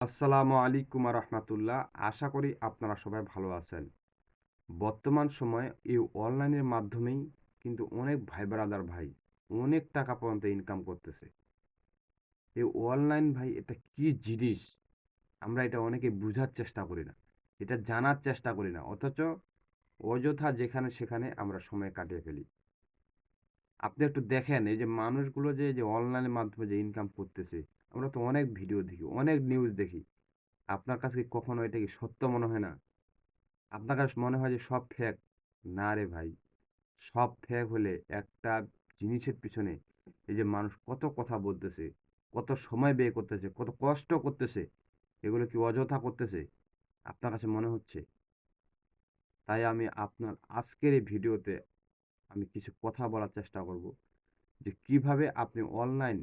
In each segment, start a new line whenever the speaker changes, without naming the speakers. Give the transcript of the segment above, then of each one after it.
আসসালামু আলাইকুম রহমতুল্লাহ। আশা করি আপনারা সবাই ভালো আছেন। বর্তমান সময়ে এই অনলাইনের মাধ্যমেই কিন্তু অনেক ভাই ব্রাদার ভাই অনেক টাকা পর্যন্ত ইনকাম করতেছে। এই অনলাইন ভাই এটা কি জিনিস আমরা এটা অনেকে বুঝার চেষ্টা করি না। এটা জানার চেষ্টা করি না। অথচ অযথা যেখানে সেখানে আমরা সময় কাটিয়ে ফেলি। আপনি একটু দেখেন এই যে মানুষগুলো যে অনলাইনের মাধ্যমে যে ইনকাম করতেছে, আমরা তো অনেক ভিডিও দেখি, অনেক নিউজ দেখি। আপনার কাছে কি কখনো এটা কি সত্য মনে হয় না? আপনার কাছে মনে হয় যে সব ফেক? না রে ভাই, সব ফেক হলে একটা জিনিসের পিছনে এই যে মানুষ কত কথা বলতেছে, কত সময় ব্যয় করতেছে, কত কষ্ট করতেছে, এগুলো কি অযথা করতেছে? আপনার কাছে মনে হচ্ছে? তাই আমি আপনার আজকের এই ভিডিওতে আমি কিছু কথা বলার চেষ্টা করব যে কিভাবে আপনি অনলাইন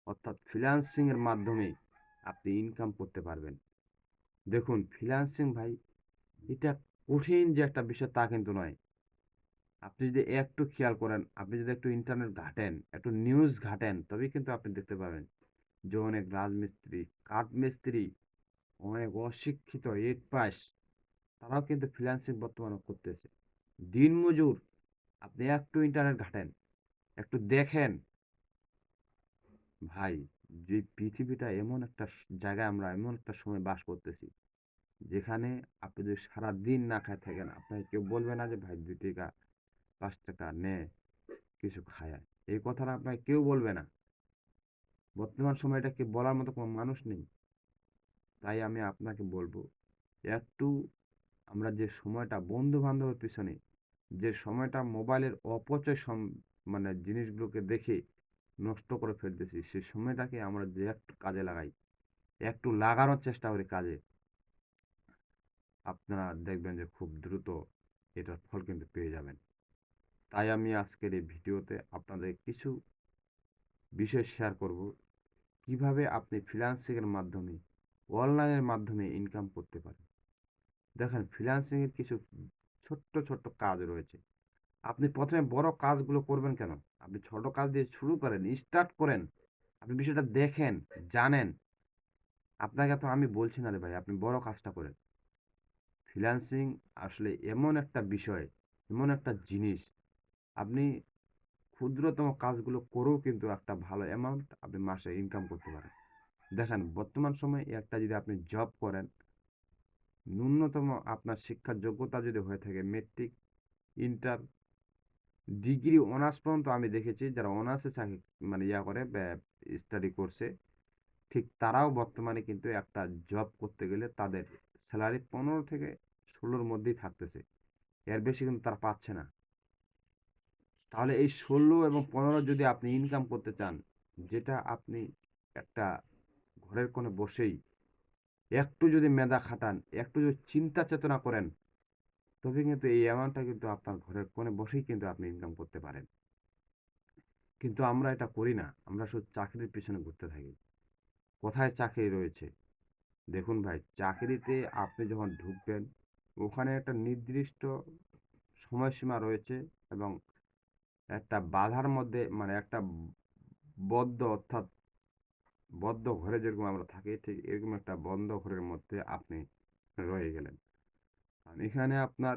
অর্থাৎ ফ্রিল্যান্সিং এর মাধ্যমে আপনি ইনকাম করতে পারবেন। দেখুন ফ্রিল্যান্সিং ভাই এটা কঠিন যে একটা বিষয় তা কিন্তু নয়। আপনি যদি একটু খেয়াল করেন, আপনি যদি একটু ইন্টারনেট ঘাঁটেন, একটু নিউজ ঘাঁটেন, তবেই কিন্তু আপনি দেখতে পাবেন যে অনেক রাজমিস্ত্রি, কাঠমিস্ত্রি, অনেক অশিক্ষিত 8 পাস তারাও কিন্তু ফ্রিল্যান্সিং বর্তমানে করতেছে। দিনমজুর আপনি একটু ইন্টারনেট ঘাঁটেন, একটু দেখেন ভাই যে পৃথিবীটা এমন একটা জায়গায় আমরা এমন একটা সময় বাস করতেছি, যেখানে আপনি যদি সারাদিন না খায় থাকেন, আপনাকে কেউ বলবে না যে ভাই ২ টাকা ৫ টাকা নে কিছু খায়া। এই কথাটা আপনাকে কেউ বলবে না। বর্তমান সময়টাকে বলার মতো কোনো মানুষ নেই। তাই আমি আপনাকে বলব, একটু আমরা যে সময়টা বন্ধু-বান্ধবের পিছনে, যে সময়টা মোবাইলের অপচয় মানে জিনিসগুলোকে দেখে নষ্ট করে ফেলতেছি, সেই সময়টাকে আমরা যে একটু কাজে লাগাই, একটু লাগানোর চেষ্টা করি কাজে, আপনারা দেখবেন যে খুব দ্রুত এটার ফল কিন্তু পেয়ে যাবেন। তাই আমি আজকের এই ভিডিওতে আপনাদের কিছু বিষয় শেয়ার করব কিভাবে আপনি ফ্রিল্যান্সিং এর মাধ্যমে অনলাইনের মাধ্যমে ইনকাম করতে পারেন। দেখেন ফ্রিল্যান্সিং এর কিছু ছোট্ট ছোট্ট কাজ রয়েছে। আপনি প্রথমে বড় কাজগুলো করবেন কেন? আপনি ছোট কাজ দিয়ে শুরু করেন, স্টার্ট করেন। আপনি বিষয়টা দেখেন, জানেন। আপনাকে তো আমি বলছি না রে ভাই আপনি বড় কাজটা করেন। ফ্রিল্যান্সিং আসলে এমন একটা বিষয়, এমন একটা জিনিস, আপনি ক্ষুদ্রতম কাজগুলো করেও কিন্তু একটা ভালো অ্যামাউন্ট আপনি মাসে ইনকাম করতে পারেন। দেখেন বর্তমান সময়ে একটা যদি আপনি জব করেন, ন্যূনতম আপনার শিক্ষার যোগ্যতা যদি হয়ে থাকে মেট্রিক, ইন্টার, ডিগ্রি, অনার্স পর্যন্ত আমি দেখেছি যারা অনার্সে চাকরি মানে করে স্টাডি করছে, ঠিক তারাও বর্তমানে কিন্তু একটা জব করতে গেলে তাদের স্যালারি 15 থেকে 16-র মধ্যেই থাকতেছে। এর বেশি কিন্তু তারা পাচ্ছে না। তাহলে এই 16 এবং 15 যদি আপনি ইনকাম করতে চান, যেটা আপনি একটা ঘরের কোণে বসেই একটু যদি মেধা খাটান, একটু যদি চিন্তা চেতনা করেন, তবে কিন্তু এই অ্যামাউন্টটা কিন্তু আপনার ঘরের কোণে বসেই কিন্তু আপনি ইনকাম করতে পারেন। কিন্তু আমরা এটা করি না। আমরা শুধু চাকরির পেছনে ঘুরতে থাকি। কোথায় চাকরি রয়েছে? দেখুন ভাই, চাকরিতে আপনি যখন ঢুকবেন, ওখানে একটা নির্দিষ্ট সময়সীমা রয়েছে এবং একটা বাধার মধ্যে মানে একটা বদ্ধ অর্থাৎ বদ্ধ ঘরে যেরকম আমরা থাকি, ঠিক এরকম একটা বন্ধ ঘরের মধ্যে আপনি রয়ে গেলেন। আর এখানে আপনার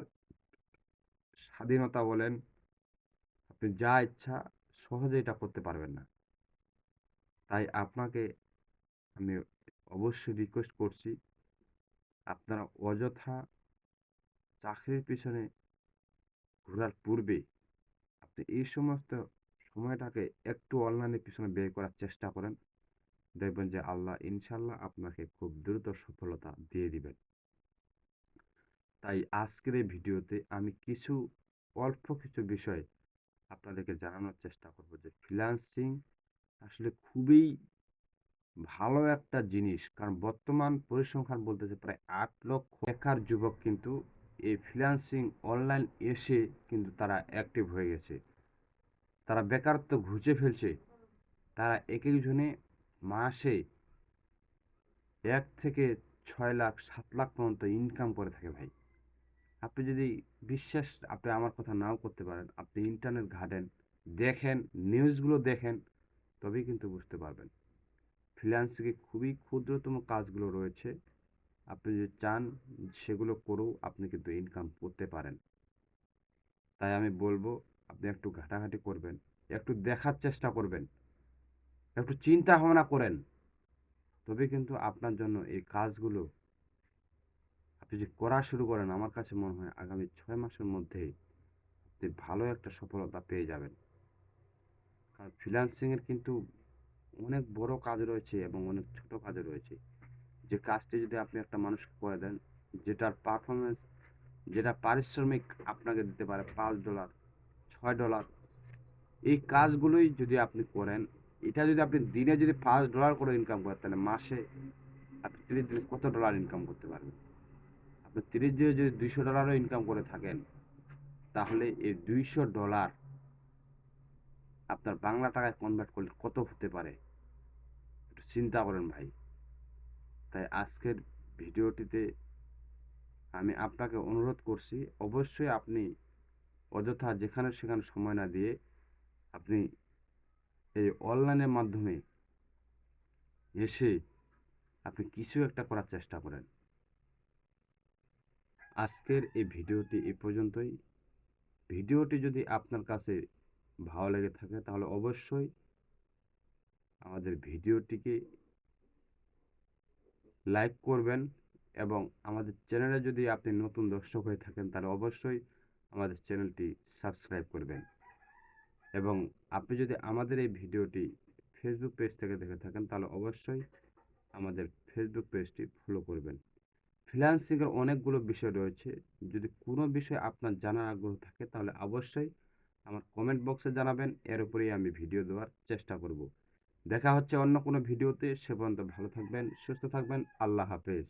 স্বাধীনতা বলেন, আপনি যা ইচ্ছা সহজে এটা করতে পারবেন না। তাই আপনাকে আমি অবশ্যই রিকোয়েস্ট করছি, আপনারা অযথা চাকরির পিছনে ঘোরার পূর্বে আপনি এই সমস্ত সময়টাকে একটু অনলাইনের পিছনে ব্যয় করার চেষ্টা করেন। দেখবেন যে আল্লাহ ইনশাআল্লাহ আপনাকে খুব দ্রুত সফলতা দিয়ে দিবেন। তাই আজকের এই ভিডিওতে আমি অল্প কিছু বিষয় আপনাদেরকে জানানোর চেষ্টা করব যে ফ্রিল্যান্সিং আসলে খুবই ভালো একটা জিনিস। কারণ বর্তমান পরিসংখ্যান বলতেছে প্রায় ৮ লক্ষ বেকার যুবক কিন্তু এই ফ্রিল্যান্সিং অনলাইন এসে কিন্তু তারা অ্যাক্টিভ হয়ে গেছে। তারা বেকারত্ব ঘুচে ফেলছে। তারা একেকজনে মাসে ১ থেকে ৬ লাখ ৭ লাখ পর্যন্ত ইনকাম করে থাকে ভাই। আপনি যদি বিশ্বাস আপনি আমার কথা নাও করতে পারেন, আপনি ইন্টারনেট ঘাঁটেন, দেখেন, নিউজগুলো দেখেন, তবেই কিন্তু বুঝতে পারবেন। ফ্রিল্যান্সিংয়ে খুবই ক্ষুদ্রতম কাজগুলো রয়েছে। আপনি যদি চান সেগুলো করেও আপনি কিন্তু ইনকাম করতে পারেন। তাই আমি বলব আপনি একটু ঘাটাঘাটি করবেন, একটু দেখার চেষ্টা করবেন, একটু চিন্তা ভাবনা করেন। তবে কিন্তু আপনার জন্য এই কাজগুলো আপনি যদি করা শুরু করেন আমার কাছে মনে হয় আগামী ৬ মাসের মধ্যেই আপনি ভালো একটা সফলতা পেয়ে যাবেন। কারণ ফ্রিল্যান্সিংয়ের কিন্তু অনেক বড় কাজ রয়েছে এবং অনেক ছোট কাজও রয়েছে। যে কাজটি যদি আপনি একটা মানুষকে করে দেন, যেটার পারফরম্যান্স যেটা পারিশ্রমিক আপনাকে দিতে পারে $৫, $৬, এই কাজগুলোই যদি আপনি করেন, এটা যদি আপনি দিনে যদি $৫ করে ইনকাম করেন, তাহলে মাসে আপনি ৩০ দিনে কত ডলার ইনকাম করতে পারবেন? আপনি ৩০ দিনে যদি $২০০ ইনকাম করে থাকেন, তাহলে এই $২০০ আপনার বাংলা টাকায় কনভার্ট করলে কত হতে পারে? একটু চিন্তা করেন ভাই। তাই আজকের ভিডিওটিতে আমি আপনাকে অনুরোধ করছি, অবশ্যই আপনি অযথা যেখানে সেখানে সময় না দিয়ে আপনি এই অনলাইনের মাধ্যমে এসে আপনি কিছু একটা করার চেষ্টা করেন। আজকের এই ভিডিওটি এ পর্যন্তই। ভিডিওটি যদি আপনার কাছে ভালো লেগে থাকে তাহলে অবশ্যই আমাদের ভিডিওটিকে লাইক করবেন এবং আমাদের চ্যানেলে যদি আপনি নতুন দর্শক হয়ে থাকেন তাহলে অবশ্যই আমাদের চ্যানেলটি সাবস্ক্রাইব করবেন এবং আপনি যদি আমাদের এই ভিডিওটি ফেসবুক পেজ থেকে দেখে থাকেন তাহলে অবশ্যই আমাদের ফেসবুক পেজটি ফলো করবেন। ফ্রিল্যান্সিংয়ের অনেকগুলো বিষয় রয়েছে। যদি কোনো বিষয় আপনার জানার আগ্রহ থাকে তাহলে অবশ্যই আমার কমেন্ট বক্সে জানাবেন। এর উপরেই আমি ভিডিও দেওয়ার চেষ্টা করব। দেখা হচ্ছে অন্য কোনো ভিডিওতে। সে পর্যন্ত ভালো থাকবেন, সুস্থ থাকবেন। আল্লাহ হাফেজ।